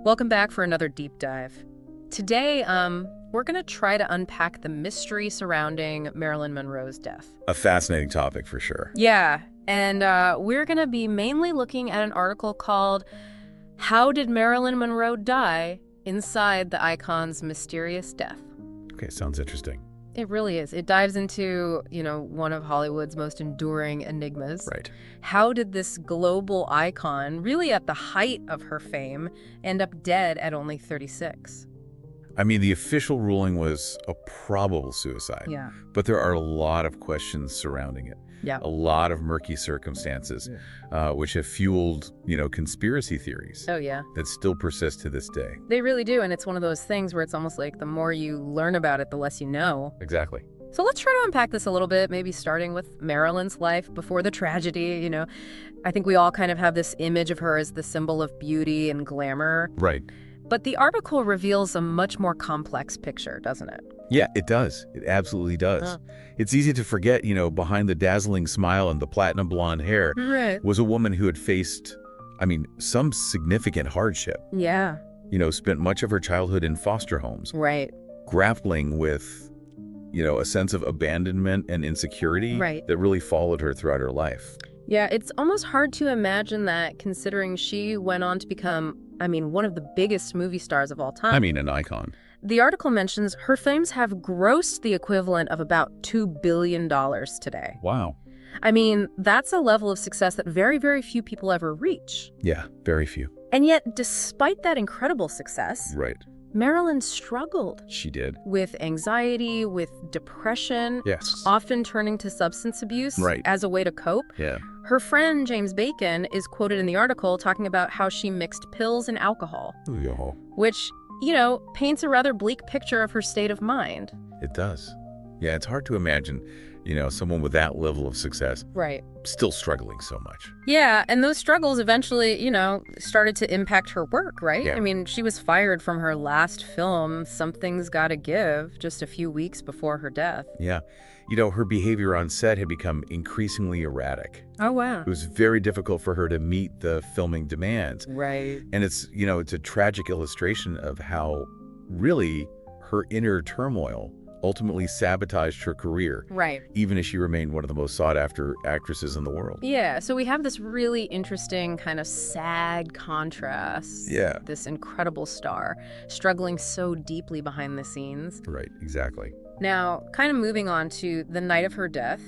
Welcome back for another deep dive. Today, we're going to try to unpack the mystery surrounding Marilyn Monroe's death. A fascinating topic for sure. Yeah, and we're going to be mainly looking at an article called "How Did Marilyn Monroe Die? Inside the Icon's Mysterious Death." Okay, sounds interesting. It really is. It dives into, one of Hollywood's most enduring enigmas. Right. How did this global icon, really at the height of her fame, end up dead at only 36? I mean, the official ruling was a probable suicide. Yeah. But there are a lot of questions surrounding it. Yeah. A lot of murky circumstances, which have fueled, conspiracy theories. Oh, yeah. That still persist to this day. They really do, and it's one of those things where it's almost like the more you learn about it, the less you know. Exactly. So let's try to unpack this a little bit, maybe starting with Marilyn's life before the tragedy, I think we all kind of have this image of her as the symbol of beauty and glamour. Right. But the article reveals a much more complex picture, doesn't it? Yeah, it does. It absolutely does. It's easy to forget, behind the dazzling smile and the platinum blonde hair was a woman who had faced, some significant hardship. Yeah. Spent much of her childhood in foster homes. Right. Grappling with, a sense of abandonment and insecurity that really followed her throughout her life. Yeah, it's almost hard to imagine that, considering she went on to become, one of the biggest movie stars of all time. An icon. The article mentions her films have grossed the equivalent of about $2 billion today. Wow. That's a level of success that very, very few people ever reach. Yeah, very few. And yet, despite that incredible success, Marilyn struggled. She did. With anxiety, with depression, Yes. often turning to substance abuse as a way to cope. Yeah. Her friend, James Bacon, is quoted in the article talking about how she mixed pills and alcohol, which, paints a rather bleak picture of her state of mind. It does. Yeah, it's hard to imagine, someone with that level of success still struggling so much. Yeah, and those struggles eventually, started to impact her work, right? Yeah. She was fired from her last film, Something's Gotta Give, just a few weeks before her death. Yeah. Her behavior on set had become increasingly erratic. Oh, wow. It was very difficult for her to meet the filming demands. Right. And it's a tragic illustration of how really her inner turmoil ultimately sabotaged her career. Right. Even as she remained one of the most sought-after actresses in the world. Yeah, so we have this really interesting kind of sad contrast. Yeah. This incredible star struggling so deeply behind the scenes. Right, exactly. Now, kind of moving on to the night of her death,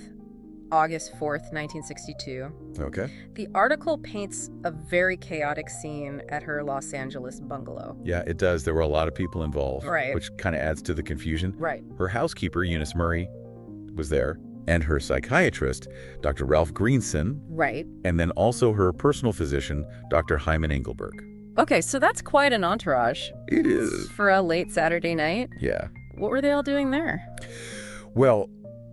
August 4th, 1962. Okay. The article paints a very chaotic scene at her Los Angeles bungalow. Yeah, it does. There were a lot of people involved, Right. which kind of adds to the confusion. Right. Her housekeeper, Eunice Murray, was there, and her psychiatrist, Dr. Ralph Greenson, Right. and then also her personal physician, Dr. Hyman Engelberg. Okay, so that's quite an entourage. It is. For a late Saturday night. Yeah. What were they all doing there? Well,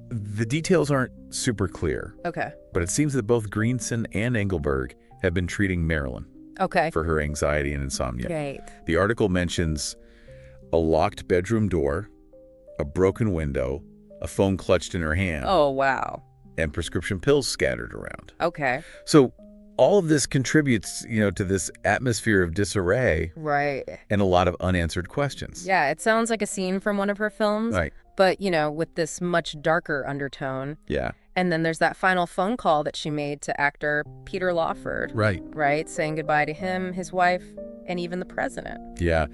the details aren't super clear. Okay. But it seems that both Greenson and Engelberg have been treating Marilyn for her anxiety and insomnia. Great. The article mentions a locked bedroom door, a broken window, a phone clutched in her hand, Oh, wow. and prescription pills scattered around. Okay. So all of this contributes, to this atmosphere of disarray Right. and a lot of unanswered questions. Yeah, it sounds like a scene from one of her films. Right. But, with this much darker undertone. Yeah. And then there's that final phone call that she made to actor Peter Lawford. Right. Saying goodbye to him, his wife, and even the president. Yeah.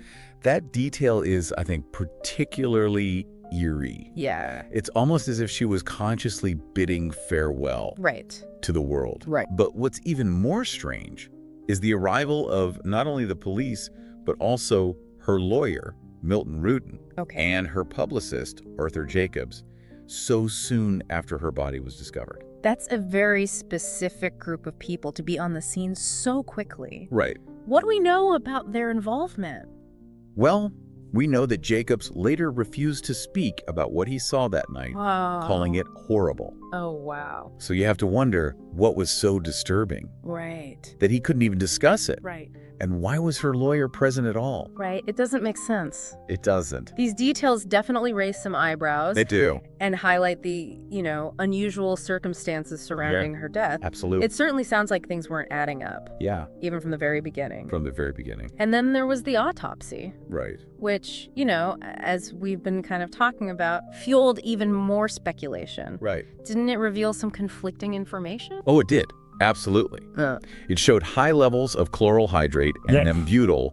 That detail is, I think, particularly eerie. Yeah. It's almost as if she was consciously bidding farewell Right. to the world. Right. But what's even more strange is the arrival of not only the police, but also her lawyer, Milton Rudin, and her publicist, Arthur Jacobs, so soon after her body was discovered. That's a very specific group of people to be on the scene so quickly. Right. What do we know about their involvement? Well, we know that Jacobs later refused to speak about what he saw that night, calling it horrible. Oh, wow. So you have to wonder what was so disturbing Right. that he couldn't even discuss it. Right. And why was her lawyer present at all? Right. It doesn't make sense. It doesn't. These details definitely raise some eyebrows. They do. And highlight the, unusual circumstances surrounding her death. Absolutely. It certainly sounds like things weren't adding up. Yeah. Even from the very beginning. From the very beginning. And then there was the autopsy. Right. Which, as we've been kind of talking about, fueled even more speculation. Right. Didn't it reveal some conflicting information? Oh, it did. Absolutely. It showed high levels of chloral hydrate and ambutyl,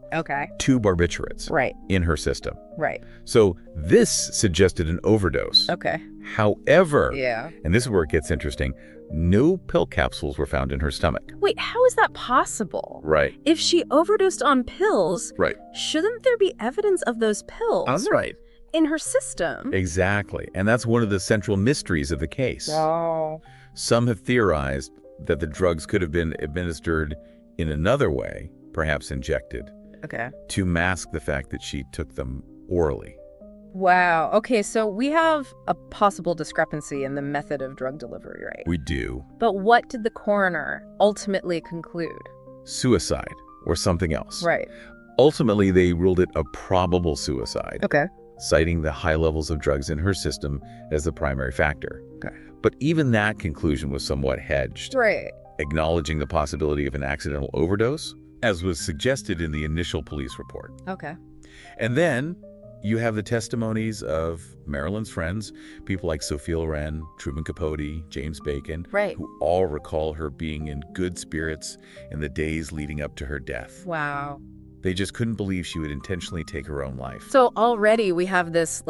2 barbiturates, in her system. Right. So this suggested an overdose. Okay. However, and this is where it gets interesting, no pill capsules were found in her stomach. Wait, how is that possible? Right. If she overdosed on pills, shouldn't there be evidence of those pills? That's right. In her system? Exactly. And that's one of the central mysteries of the case. Oh. Some have theorized that the drugs could have been administered in another way, perhaps injected, to mask the fact that she took them orally. Wow. Okay, so we have a possible discrepancy in the method of drug delivery, right? We do. But what did the coroner ultimately conclude? Suicide or something else. Right. Ultimately, they ruled it a probable suicide. Okay. Citing the high levels of drugs in her system as the primary factor. Okay. But even that conclusion was somewhat hedged. Right. Acknowledging the possibility of an accidental overdose, as was suggested in the initial police report. Okay. And then you have the testimonies of Marilyn's friends, people like Sophia Loren, Truman Capote, James Bacon, who all recall her being in good spirits in the days leading up to her death. Wow. They just couldn't believe she would intentionally take her own life. So already we have this,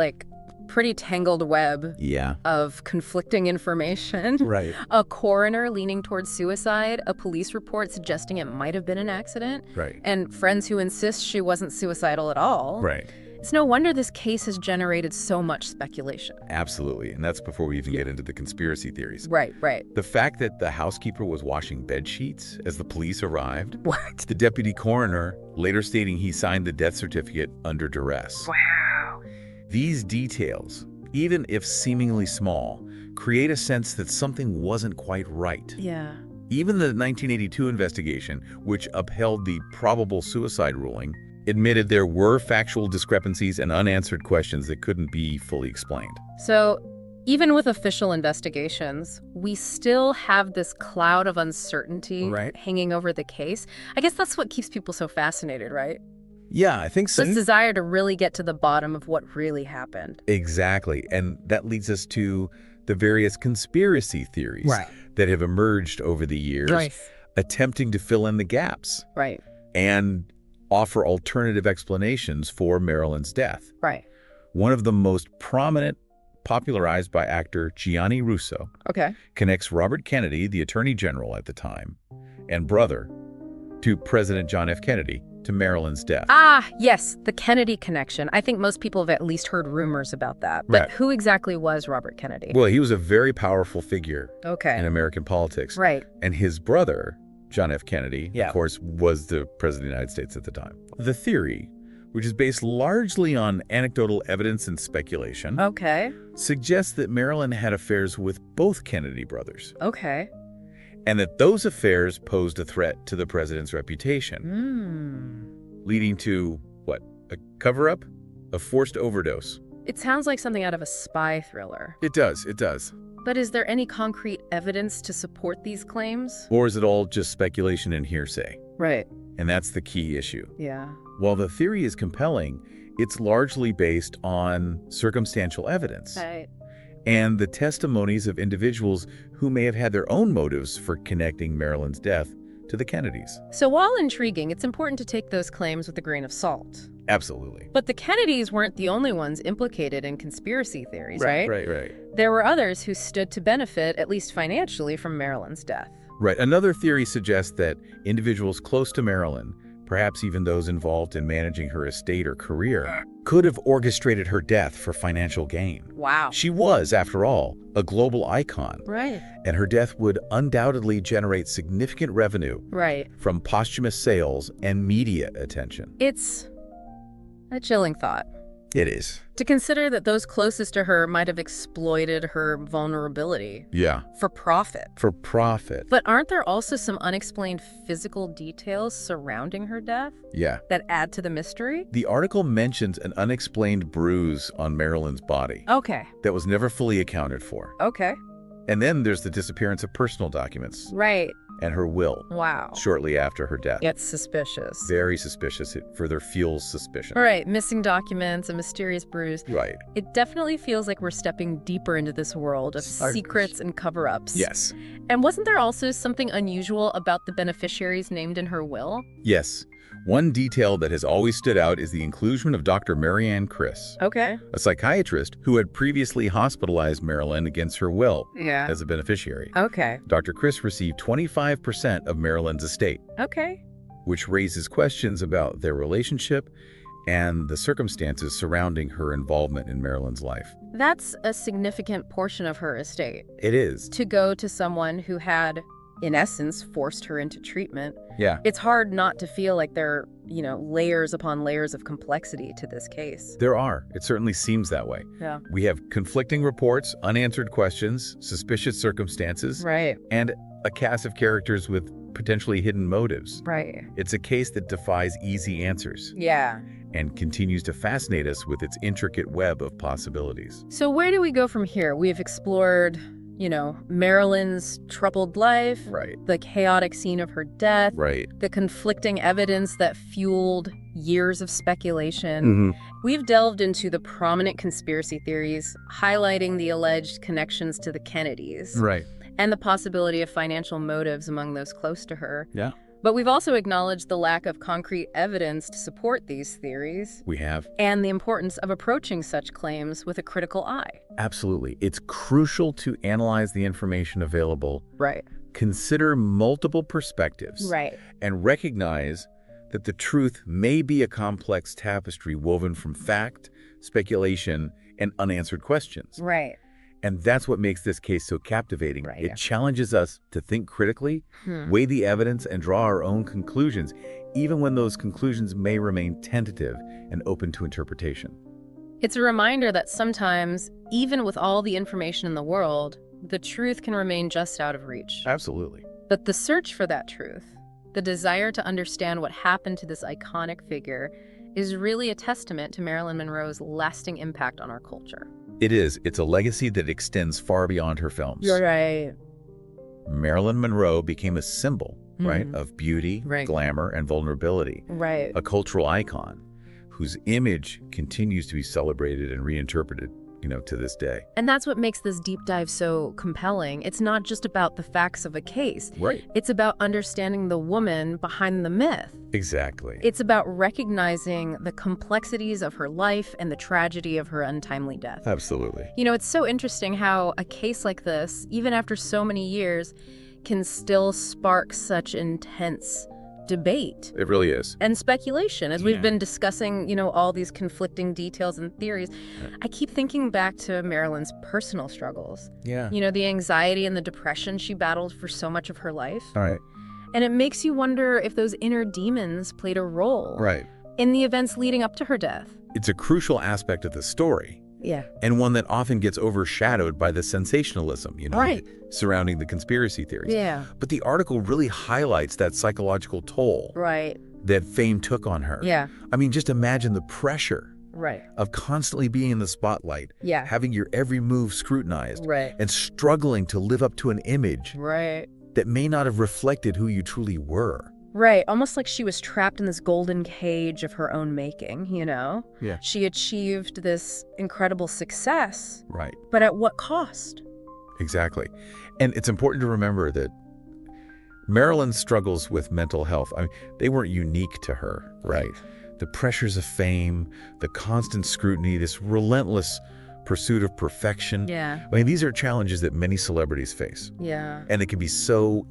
pretty tangled web of conflicting information. Right. A coroner leaning towards suicide, a police report suggesting it might have been an accident, and friends who insist she wasn't suicidal at all. Right. It's no wonder this case has generated so much speculation. Absolutely. And that's before we even get into the conspiracy theories. Right. The fact that the housekeeper was washing bed sheets as the police arrived. What? The deputy coroner later stating he signed the death certificate under duress. Wow. These details, even if seemingly small, create a sense that something wasn't quite right. Yeah. Even the 1982 investigation, which upheld the probable suicide ruling, admitted there were factual discrepancies and unanswered questions that couldn't be fully explained. So, even with official investigations, we still have this cloud of uncertainty hanging over the case. I guess that's what keeps people so fascinated, right? Yeah, I think so. This desire to really get to the bottom of what really happened. Exactly. And that leads us to the various conspiracy theories that have emerged over the years, attempting to fill in the gaps. Right. And offer alternative explanations for Marilyn's death. Right. One of the most prominent, popularized by actor Gianni Russo, connects Robert Kennedy, the Attorney General at the time, and brother, to President John F. Kennedy, to Marilyn's death. Ah, yes, the Kennedy connection. I think most people have at least heard rumors about that. But who exactly was Robert Kennedy? Well, he was a very powerful figure in American politics. Right. And his brother, John F. Kennedy, of course, was the President of the United States at the time. The theory, which is based largely on anecdotal evidence and speculation, suggests that Marilyn had affairs with both Kennedy brothers. And that those affairs posed a threat to the president's reputation, leading to, what, a cover-up? A forced overdose. It sounds like something out of a spy thriller. It does. But is there any concrete evidence to support these claims? Or is it all just speculation and hearsay? Right. And that's the key issue. Yeah. While the theory is compelling, it's largely based on circumstantial evidence. Right. And the testimonies of individuals who may have had their own motives for connecting Marilyn's death to the Kennedys. So while intriguing, it's important to take those claims with a grain of salt. Absolutely. But the Kennedys weren't the only ones implicated in conspiracy theories, right? Right. There were others who stood to benefit, at least financially, from Marilyn's death. Right. Another theory suggests that individuals close to Marilyn, perhaps even those involved in managing her estate or career, could have orchestrated her death for financial gain. Wow. She was, after all, a global icon. Right. And her death would undoubtedly generate significant revenue from posthumous sales and media attention. It's a chilling thought. It is. To consider that those closest to her might have exploited her vulnerability. Yeah. For profit. For profit. But aren't there also some unexplained physical details surrounding her death? Yeah. That add to the mystery? The article mentions an unexplained bruise on Marilyn's body. Okay. That was never fully accounted for. Okay. And then there's the disappearance of personal documents. Right. And her will. Wow. Shortly after her death. It's suspicious. Very suspicious. It further fuels suspicion. Right. Missing documents, a mysterious bruise. Right. It definitely feels like we're stepping deeper into this world of secrets and cover-ups. Yes. And wasn't there also something unusual about the beneficiaries named in her will? Yes. One detail that has always stood out is the inclusion of Dr. Marianne Criss, Okay. a psychiatrist who had previously hospitalized Marilyn against her will Yeah. as a beneficiary. Okay. Dr. Criss received 25% of Marilyn's estate, Okay. which raises questions about their relationship and the circumstances surrounding her involvement in Marilyn's life. That's a significant portion of her estate. It is. To go to someone who had, in essence, forced her into treatment. Yeah. It's hard not to feel like there are, layers upon layers of complexity to this case. There are. It certainly seems that way. Yeah. We have conflicting reports, unanswered questions, suspicious circumstances, Right. and a cast of characters with potentially hidden motives. Right. It's a case that defies easy answers Yeah. and continues to fascinate us with its intricate web of possibilities. So where do we go from here? We've explored, Marilyn's troubled life, Right. the chaotic scene of her death, Right. the conflicting evidence that fueled years of speculation. We've delved into the prominent conspiracy theories, highlighting the alleged connections to the Kennedys. Right. And the possibility of financial motives among those close to her. Yeah. But we've also acknowledged the lack of concrete evidence to support these theories. We have. And the importance of approaching such claims with a critical eye. Absolutely. It's crucial to analyze the information available. Right. Consider multiple perspectives. Right. And recognize that the truth may be a complex tapestry woven from fact, speculation, and unanswered questions. Right. And that's what makes this case so captivating. Right. It challenges us to think critically, weigh the evidence, and draw our own conclusions, even when those conclusions may remain tentative and open to interpretation. It's a reminder that sometimes, even with all the information in the world, the truth can remain just out of reach. Absolutely. But the search for that truth, the desire to understand what happened to this iconic figure, is really a testament to Marilyn Monroe's lasting impact on our culture. It is. It's a legacy that extends far beyond her films. You're right. Marilyn Monroe became a symbol, right, of beauty, glamour, and vulnerability. Right. A cultural icon whose image continues to be celebrated and reinterpreted, to this day. And that's what makes this deep dive so compelling. It's not just about the facts of a case. Right. It's about understanding the woman behind the myth. Exactly. It's about recognizing the complexities of her life and the tragedy of her untimely death. Absolutely. It's so interesting how a case like this, even after so many years, can still spark such intense debate. It really is. And speculation. As we've been discussing, all these conflicting details and theories, I keep thinking back to Marilyn's personal struggles. Yeah. The anxiety and the depression she battled for so much of her life. All right. And it makes you wonder if those inner demons played a role in the events leading up to her death. It's a crucial aspect of the story. Yeah. And one that often gets overshadowed by the sensationalism, surrounding the conspiracy theories. Yeah. But the article really highlights that psychological toll that fame took on her. Yeah. I mean, just imagine the pressure of constantly being in the spotlight, having your every move scrutinized, and struggling to live up to an image that may not have reflected who you truly were. Right, almost like she was trapped in this golden cage of her own making, Yeah. She achieved this incredible success. Right. But at what cost? Exactly. And it's important to remember that Marilyn's struggles with mental health, they weren't unique to her, right? The pressures of fame, the constant scrutiny, this relentless pursuit of perfection. Yeah. These are challenges that many celebrities face. Yeah. And it can be so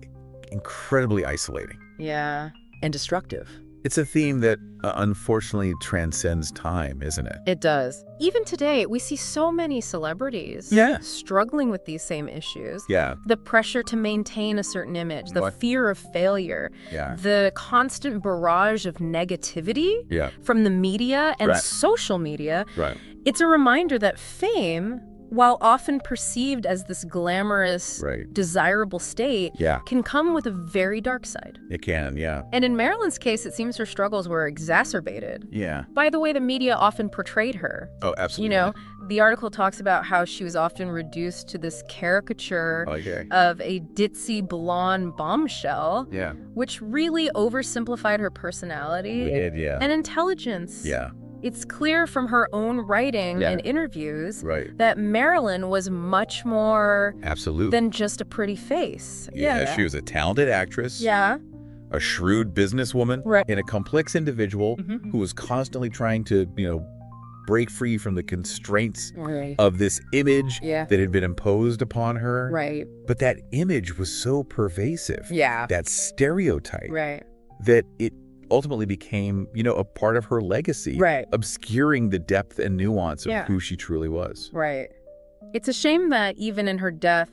incredibly isolating. Yeah. And destructive. It's a theme that unfortunately transcends time, isn't it? It does. Even today, we see so many celebrities struggling with these same issues. Yeah. The pressure to maintain a certain image, the fear of failure, the constant barrage of negativity from the media and social media. Right. It's a reminder that fame, while often perceived as this glamorous, desirable state, can come with a very dark side. It can, yeah. And in Marilyn's case, it seems her struggles were exacerbated by the way the media often portrayed her. Oh, absolutely. You know, the article talks about how she was often reduced to this caricature of a ditzy blonde bombshell, which really oversimplified her personality and intelligence. It's clear from her own writing and interviews that Marilyn was much more than just a pretty face. She was a talented actress. A shrewd businesswoman and a complex individual who was constantly trying to, break free from the constraints of this image that had been imposed upon her. But that image was so pervasive. That stereotype. That it ultimately became, a part of her legacy, obscuring the depth and nuance of who she truly was. It's a shame that even in her death,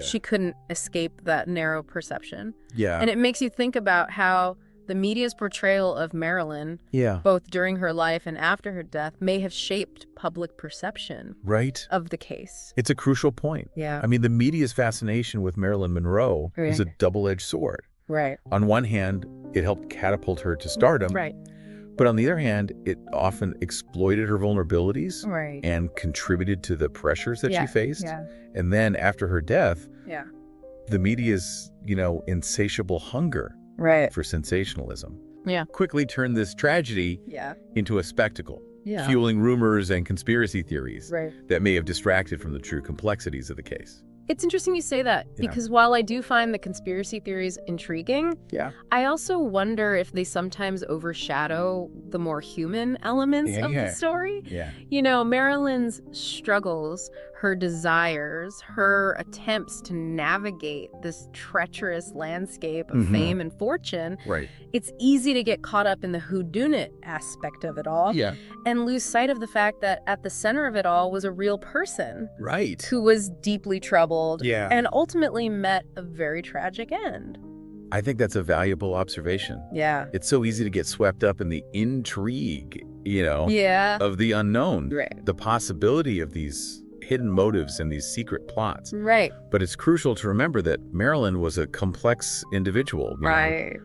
she couldn't escape that narrow perception. And it makes you think about how the media's portrayal of Marilyn, both during her life and after her death, may have shaped public perception of the case. It's a crucial point. I mean, the media's fascination with Marilyn Monroe is a double-edged sword. On one hand, it helped catapult her to stardom. But on the other hand, it often exploited her vulnerabilities and contributed to the pressures that she faced. And then after her death, the media's, insatiable hunger for sensationalism quickly turned this tragedy into a spectacle, fueling rumors and conspiracy theories that may have distracted from the true complexities of the case. It's interesting you say that, because while I do find the conspiracy theories intriguing, I also wonder if they sometimes overshadow the more human elements of the story. Marilyn's struggles, her desires, her attempts to navigate this treacherous landscape of fame and fortune, it's easy to get caught up in the whodunit aspect of it all and lose sight of the fact that at the center of it all was a real person who was deeply troubled and ultimately met a very tragic end. I think that's a valuable observation. It's so easy to get swept up in the intrigue, of the unknown, the possibility of these hidden motives and these secret plots. But it's crucial to remember that Marilyn was a complex individual,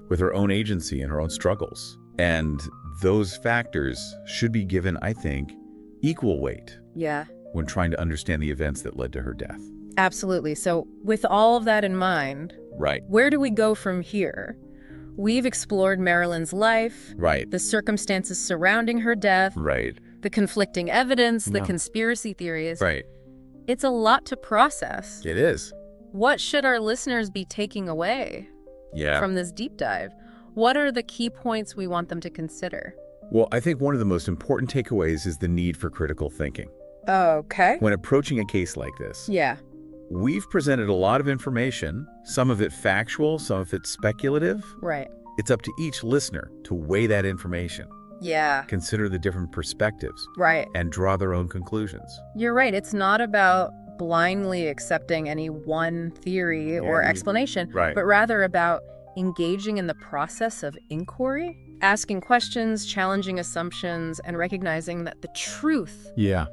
with her own agency and her own struggles. And those factors should be given, I think, equal weight when trying to understand the events that led to her death. Absolutely. So with all of that in mind, where do we go from here? We've explored Marilyn's life, the circumstances surrounding her death, the conflicting evidence, the conspiracy theories. It's a lot to process. It is. What should our listeners be taking away from this deep dive? What are the key points we want them to consider? Well, I think one of the most important takeaways is the need for critical thinking. Okay. When approaching a case like this, we've presented a lot of information, some of it factual, some of it speculative. It's up to each listener to weigh that information. Consider the different perspectives. And draw their own conclusions. You're right. It's not about blindly accepting any one theory or explanation, but rather about engaging in the process of inquiry, asking questions, challenging assumptions, and recognizing that the truth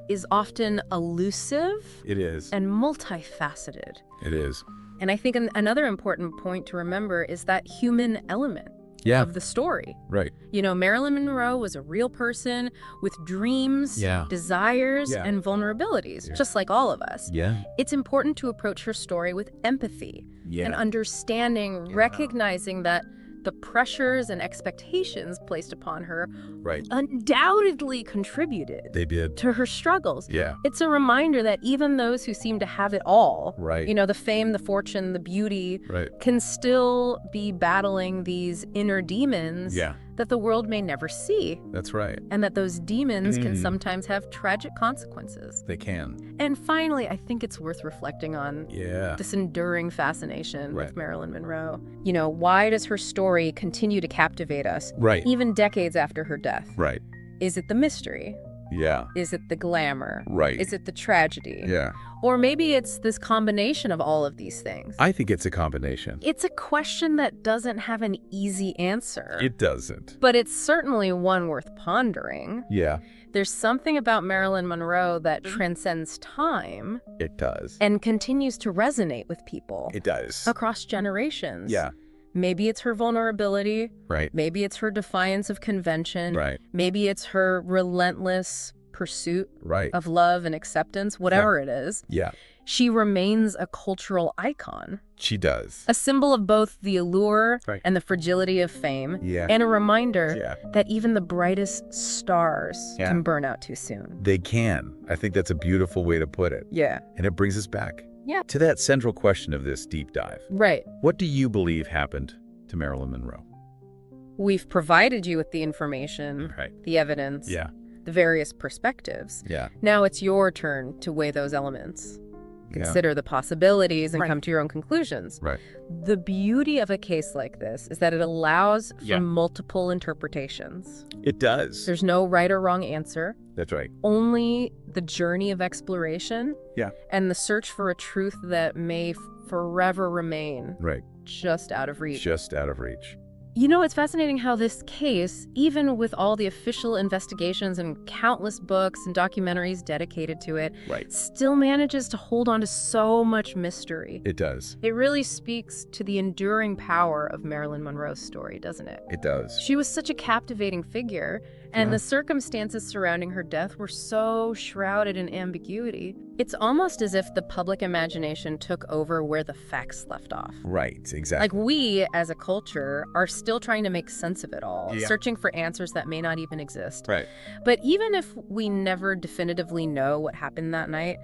is often elusive. It is. And multifaceted. It is. And I think another important point to remember is that human element of the story. Marilyn Monroe was a real person with dreams, desires, and vulnerabilities, just like all of us. It's important to approach her story with empathy and understanding, recognizing that the pressures and expectations placed upon her undoubtedly contributed to her struggles. It's a reminder that even those who seem to have it all, the fame, the fortune, the beauty, can still be battling these inner demons that the world may never see. That's right. And that those demons can sometimes have tragic consequences. They can. And finally, I think it's worth reflecting on this enduring fascination with Marilyn Monroe. You know, why does her story continue to captivate us even decades after her death? Right. Is it the mystery? Yeah. Is it the glamour? Right. Is it the tragedy? Yeah. Or maybe it's this combination of all of these things. I think it's a combination. It's a question that doesn't have an easy answer. It doesn't. But it's certainly one worth pondering. Yeah. There's something about Marilyn Monroe that transcends time. It does. And continues to resonate with people. It does. Across generations. Yeah. Maybe it's her vulnerability. Right. Maybe it's her defiance of convention. Right. Maybe it's her relentless pursuit of love and acceptance, whatever it is. Yeah. She remains a cultural icon. She does. A symbol of both the allure and the fragility of fame. Yeah. And a reminder that even the brightest stars can burn out too soon. They can. I think that's a beautiful way to put it. Yeah. And it brings us back to that central question of this deep dive. Right. What do you believe happened to Marilyn Monroe? We've provided you with the information, the evidence, the various perspectives. Yeah. Now it's your turn to weigh those elements. Consider the possibilities and come to your own conclusions. Right. The beauty of a case like this is that it allows for multiple interpretations. It does. There's no right or wrong answer. That's right. Only the journey of exploration and the search for a truth that may forever remain just out of reach. Just out of reach. You know, it's fascinating how this case, even with all the official investigations and countless books and documentaries dedicated to it, still manages to hold on to so much mystery. It does. It really speaks to the enduring power of Marilyn Monroe's story, doesn't it? It does. She was such a captivating figure, and the circumstances surrounding her death were so shrouded in ambiguity. It's almost as if the public imagination took over where the facts left off. Right, exactly. Like we, as a culture, are still trying to make sense of it all, searching for answers that may not even exist. Right. But even if we never definitively know what happened that night,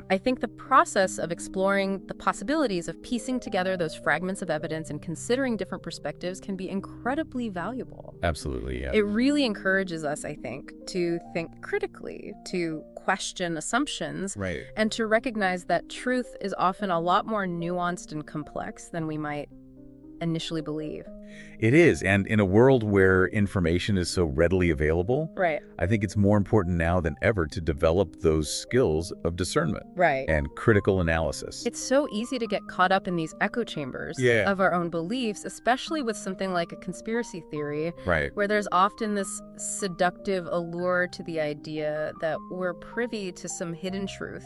I think the process of exploring the possibilities of piecing together those fragments of evidence and considering different perspectives can be incredibly valuable. Absolutely, yeah. It really encourages us, I think, to think critically, to question assumptions, and to recognize that truth is often a lot more nuanced and complex than we might initially believe. It is, and in a world where information is so readily available, I think it's more important now than ever to develop those skills of discernment and critical analysis. It's so easy to get caught up in these echo chambers of our own beliefs, especially with something like a conspiracy theory, where there's often this seductive allure to the idea that we're privy to some hidden truth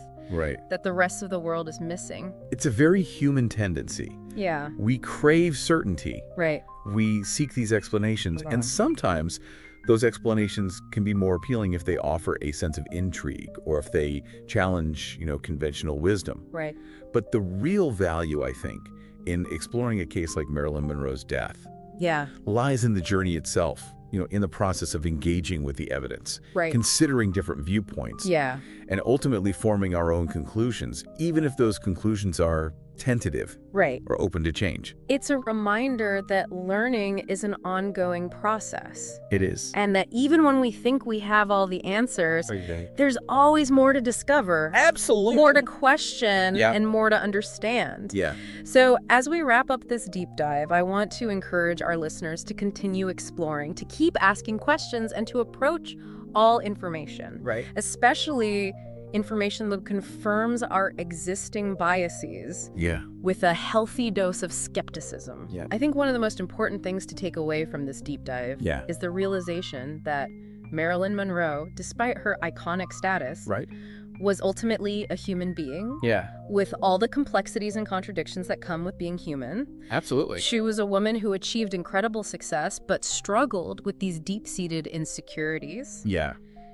that the rest of the world is missing. It's a very human tendency. Yeah. We crave certainty. Right. We seek these explanations, and sometimes those explanations can be more appealing if they offer a sense of intrigue or if they challenge, conventional wisdom. Right. But the real value, I think, in exploring a case like Marilyn Monroe's death lies in the journey itself. In the process of engaging with the evidence, considering different viewpoints, and ultimately forming our own conclusions, even if those conclusions are tentative or open to change. It's a reminder that learning is an ongoing process. It is. And that even when we think we have all the answers, there's always more to discover. Absolutely. More to question and more to understand. Yeah. So as we wrap up this deep dive, I want to encourage our listeners to continue exploring, to keep asking questions, and to approach all information. Especially information that confirms our existing biases with a healthy dose of skepticism. I think one of the most important things to take away from this deep dive is the realization that Marilyn Monroe, despite her iconic status, was ultimately a human being with all the complexities and contradictions that come with being human. Absolutely. She was a woman who achieved incredible success but struggled with these deep-seated insecurities.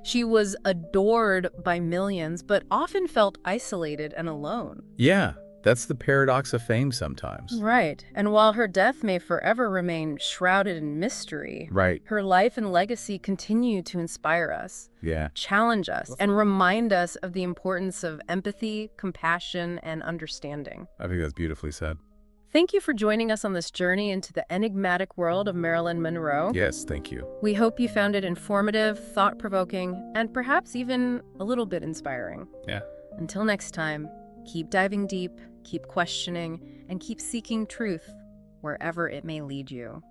She was adored by millions, but often felt isolated and alone. Yeah, that's the paradox of fame sometimes. Right. And while her death may forever remain shrouded in mystery, her life and legacy continue to inspire us, challenge us, and remind us of the importance of empathy, compassion, and understanding. I think that's beautifully said. Thank you for joining us on this journey into the enigmatic world of Marilyn Monroe. Yes, thank you. We hope you found it informative, thought-provoking, and perhaps even a little bit inspiring. Yeah. Until next time, keep diving deep, keep questioning, and keep seeking truth wherever it may lead you.